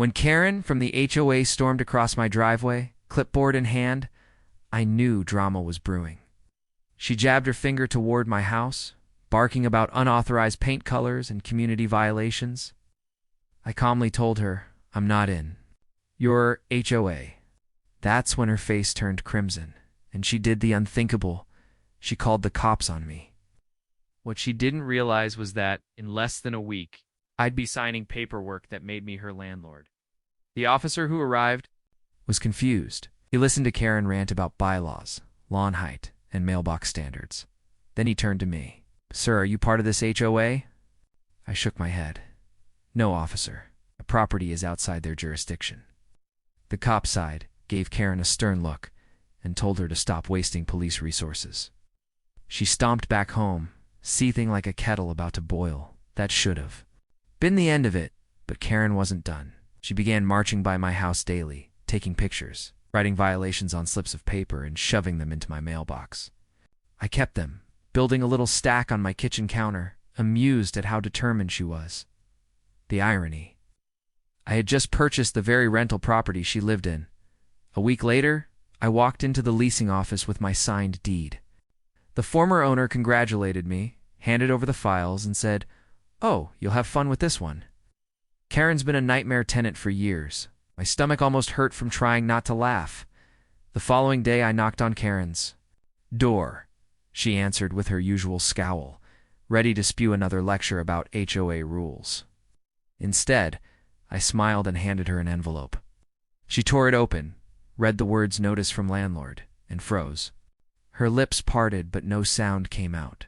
When Karen from the HOA stormed across my driveway, clipboard in hand, I knew drama was brewing. She jabbed her finger toward my house, barking about unauthorized paint colors and community violations. I calmly told her, "I'm not in. You're HOA." That's when her face turned crimson, and she did the unthinkable. She called the cops on me. What she didn't realize was that, in less than a week, I'd be signing paperwork that made me her landlord. The officer who arrived was confused. He listened to Karen rant about bylaws, lawn height, and mailbox standards. Then he turned to me. "Sir, are you part of this HOA?" I shook my head. "No, officer. The property is outside their jurisdiction." The cop sighed, gave Karen a stern look, and told her to stop wasting police resources. She stomped back home, seething like a kettle about to boil. That should have been the end of it, but Karen wasn't done. She began marching by my house daily, taking pictures, writing violations on slips of paper, and shoving them into my mailbox. I kept them, building a little stack on my kitchen counter, amused at how determined she was. The irony. I had just purchased the very rental property she lived in. A week later, I walked into the leasing office with my signed deed. The former owner congratulated me, handed over the files, and said, "Oh, you'll have fun with this one." Karen's been a nightmare tenant for years. My stomach almost hurt from trying not to laugh. The following day, I knocked on Karen's door. She answered with her usual scowl, ready to spew another lecture about HOA rules. Instead, I smiled and handed her an envelope. She tore it open, read the words "Notice from Landlord," and froze. Her lips parted, but no sound came out.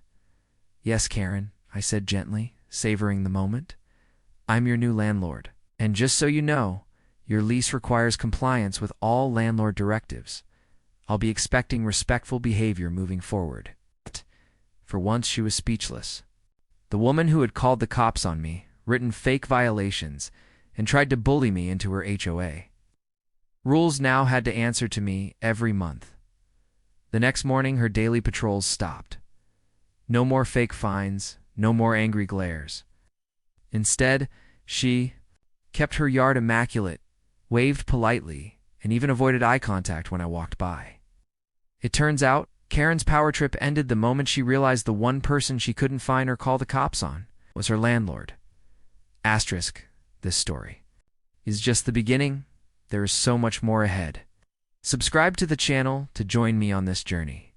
"Yes, Karen," I said gently, savoring the moment. "I'm your new landlord, and just so you know, your lease requires compliance with all landlord directives. I'll be expecting respectful behavior moving forward." For once, she was speechless. The woman who had called the cops on me, written fake violations, and tried to bully me into her HOA. Rules now had to answer to me every month. The next morning, her daily patrols stopped. No more fake fines, no more angry glares. Instead, she kept her yard immaculate, waved politely, and even avoided eye contact when I walked by. It turns out, Karen's power trip ended the moment she realized the one person she couldn't find or call the cops on was her landlord. Asterisk, this story is just the beginning. There is so much more ahead. Subscribe to the channel to join me on this journey.